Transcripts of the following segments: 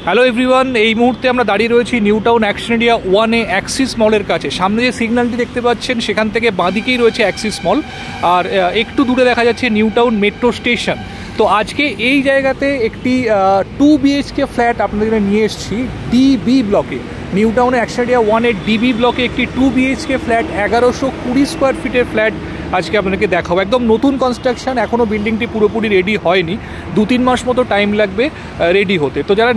Hello everyone, এই মুহূর্তে আমরা দাঁড়িয়ে রয়েছি নিউ টাউন অ্যাকশন এরিয়া 1-এ অ্যাক্সিস মলের কাছে। সামনে যে সিগন্যালটি দেখতে পাচ্ছেন সেখান থেকে বাঁদিকেই রয়েছে অ্যাক্সিস মল, আর একটু দূরে দেখা যাচ্ছে নিউ টাউন মেট্রো স্টেশন। তো আজকে এই জায়গাতে একটি 2 BHK ফ্ল্যাট আপনাদের নিয়ে এসেছি ডিবি ব্লকে। নিউ টাউনে অ্যাকশন এরিয়া 1-এর ডিবি ব্লকে একটি 2 BHK ফ্ল্যাট, 1120 স্কোয়ার ফিটের ফ্ল্যাট আজকে আপনাদেরকে দেখাবো। একদম নতুন কনস্ট্রাকশন, এখনও বিল্ডিংটি পুরোপুরি রেডি হয়নি, 2-3 মাস মতো টাইম লাগবে রেডি হতে। তো যারা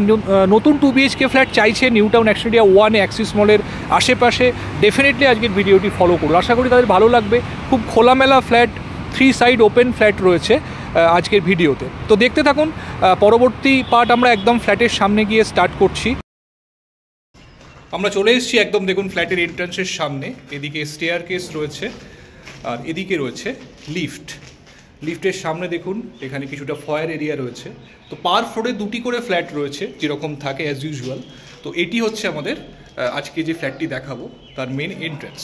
নতুন 2 BHK ফ্ল্যাট চাইছে নিউ টাউন অ্যাকশন এরিয়া 1-এ অ্যাক্সিস মলের আশেপাশে, ডেফিনেটলি আজকের ভিডিওটি ফলো করুন। আশা করি তাদের ভালো লাগবে। খুব খোলামেলা ফ্ল্যাট, 3 সাইড ওপেন ফ্ল্যাট রয়েছে আজকের ভিডিওতে। তো দেখতে থাকুন। পরবর্তী পার্ট আমরা একদম ফ্ল্যাটের সামনে গিয়ে স্টার্ট করছি। আমরা চলে এসেছি একদম, দেখুন ফ্ল্যাটের এন্ট্রান্সের সামনে। এদিকে স্টেয়ার কেস রয়েছে আর এদিকে রয়েছে লিফট। লিফটের সামনে দেখুন এখানে কিছুটা ফয়ার এরিয়া রয়েছে। তো পার ফ্লোরে 2টি করে ফ্ল্যাট রয়েছে, যেরকম থাকে অ্যাজ ইউজুয়াল। তো এটি হচ্ছে আমাদের আজকে যে ফ্ল্যাটটি দেখাবো তার মেন এন্ট্রান্স।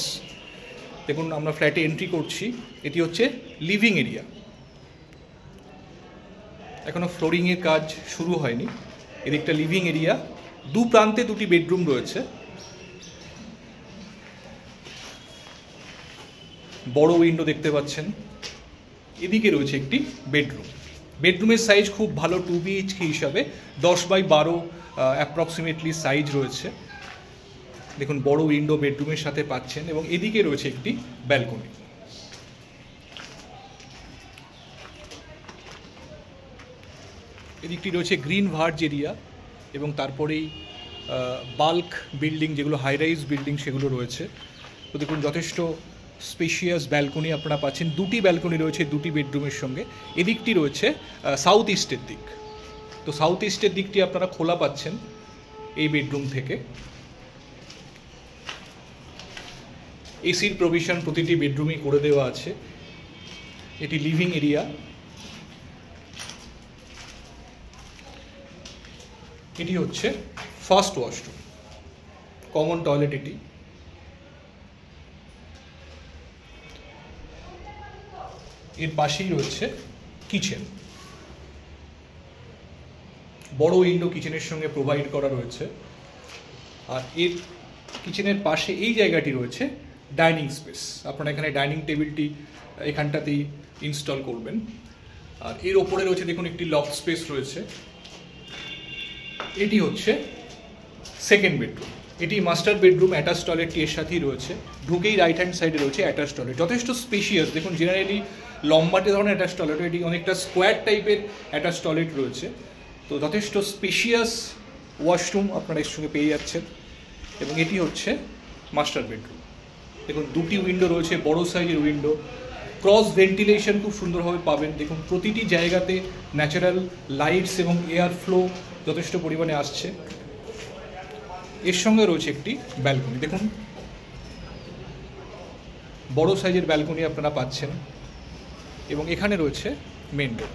দেখুন আমরা ফ্ল্যাটে এন্ট্রি করছি। এটি হচ্ছে লিভিং এরিয়া। এখনও ফ্লোরিংয়ের কাজ শুরু হয়নি। এদিকটা লিভিং এরিয়া, দু প্রান্তে 2টি বেডরুম রয়েছে। বড় উইন্ডো দেখতে পাচ্ছেন। এদিকে রয়েছে একটি বেডরুম। বেডরুমের সাইজ খুব ভালো, 2 BHK হিসাবে 10x12 অ্যাপ্রক্সিমেটলি সাইজ রয়েছে। দেখুন বড় উইন্ডো বেডরুমের সাথে পাচ্ছেন, এবং এদিকে রয়েছে একটি ব্যালকনি। এদিকটি রয়েছে গ্রিন ভার্জ এরিয়া, এবং তারপরেই বাল্ক বিল্ডিং, যেগুলো হাই রাইজ বিল্ডিং সেগুলো রয়েছে। তো দেখুন যথেষ্ট স্পেশিয়াস ব্যালকনি আপনারা পাচ্ছেন। 2টি ব্যালকনি রয়েছে 2টি বেডরুমের সঙ্গে। এদিকটি রয়েছে সাউথ ইস্টের দিক। তো সাউথ ইস্টের দিকটি আপনারা খোলা পাচ্ছেন এই বেডরুম থেকে। এসির প্রভিশন প্রতিটি বেডরুমই করে দেওয়া আছে। এটি লিভিং এরিয়া। এটি হচ্ছে ফার্স্ট ওয়াশরুম, কমন টয়লেট এটি। এর পাশেই রয়েছে কিচেন। বড় উইন্ডো কিচেনের সঙ্গে প্রোভাইড করা রয়েছে। আর এর কিচেনের পাশে এই জায়গাটি রয়েছে ডাইনিং স্পেস। আপনারা এখানে ডাইনিং টেবিলটি এখানটাতেই ইনস্টল করবেন। আর এর ওপরে রয়েছে দেখুন একটি লফট স্পেস রয়েছে। এটি হচ্ছে সেকেন্ড বেডরুম। এটি মাস্টার বেডরুম, অ্যাটাচ টয়লেটটি এর সাথেই রয়েছে। ঢুকেই রাইট হ্যান্ড সাইডে রয়েছে অ্যাটাচ টয়লেট, যথেষ্ট স্পেশিয়াস। দেখুন জেনারেলি লম্বাটে ধরনের অ্যাটাচ টয়লেট, এটি অনেকটা স্কোয়ার টাইপের অ্যাটাচ টয়লেট রয়েছে। তো যথেষ্ট স্পেশিয়াস ওয়াশরুম আপনারা এর সঙ্গে পেয়ে যাচ্ছেন। এবং এটি হচ্ছে মাস্টার বেডরুম। দেখুন 2টি উইন্ডো রয়েছে, বড় সাইজের উইন্ডো। ক্রস ভেন্টিলেশন খুব সুন্দরভাবে পাবেন। দেখুন প্রতিটি জায়গাতে ন্যাচারাল লাইটস এবং এয়ার ফ্লো যথেষ্ট পরিমাণে আসছে। এর সঙ্গে রয়েছে একটি ব্যালকনি। দেখুন বড় সাইজের ব্যালকনি আপনারা পাচ্ছেন, এবং এখানে রয়েছে মেন ডোর।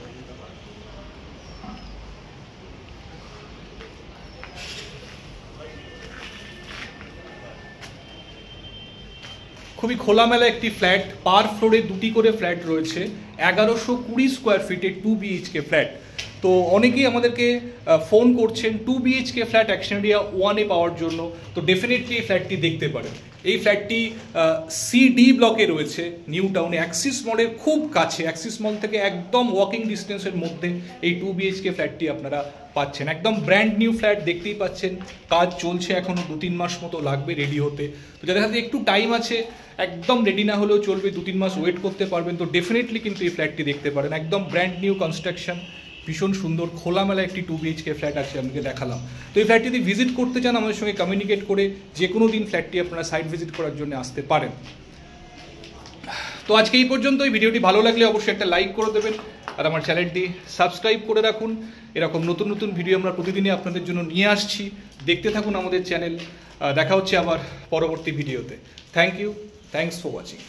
খুবই খোলামেলা একটি ফ্ল্যাট। পার ফ্লোরে 2টি করে ফ্ল্যাট রয়েছে। 1120 স্কোয়ার ফিটের 2 BHK ফ্ল্যাট। তো অনেকেই আমাদেরকে ফোন করছেন 2 BHK ফ্ল্যাট অ্যাকশন এরিয়া 1-এ পাওয়ার জন্য। তো ডেফিনেটলি এই ফ্ল্যাটটি দেখতে পারেন। এই ফ্ল্যাটটি CD ব্লকে রয়েছে, নিউ টাউনে অ্যাক্সিস মলের খুব কাছে। অ্যাক্সিস মল থেকে একদম ওয়াকিং ডিস্টেন্সের মধ্যে এই 2 BHK ফ্ল্যাটটি আপনারা পাচ্ছেন। একদম ব্র্যান্ড নিউ ফ্ল্যাট, দেখতেই পাচ্ছেন। কাজ চলছে, এখনও 2-3 মাস মতো লাগবে রেডি হতে। তো যাদের হাতে একটু টাইম আছে, একদম রেডি না হলেও চলবে, 2-3 মাস ওয়েট করতে পারবেন, তো ডেফিনেটলি কিন্তু এই ফ্ল্যাটটি দেখতে পারেন। একদম ব্র্যান্ড নিউ কনস্ট্রাকশন, ভীষণ সুন্দর খোলামেলা একটি 2 BHK ফ্ল্যাট আছে, আপনাকে দেখালাম। তো এই ফ্ল্যাটটি যদি ভিজিট করতে চান আমাদের সঙ্গে কমিউনিকেট করে যে কোনো দিন ফ্ল্যাটটি আপনারা সাইট ভিজিট করার জন্য আসতে পারেন। তো আজকে এই পর্যন্ত। এই ভিডিওটি ভালো লাগলে অবশ্যই একটা লাইক করে দেবেন, আর আমার চ্যানেলটি সাবস্ক্রাইব করে রাখুন। এরকম নতুন নতুন ভিডিও আমরা প্রতিদিনই আপনাদের জন্য নিয়ে আসছি। দেখতে থাকুন আমাদের চ্যানেল। দেখা হচ্ছে আবার পরবর্তী ভিডিওতে। Thank you, thanks for watching.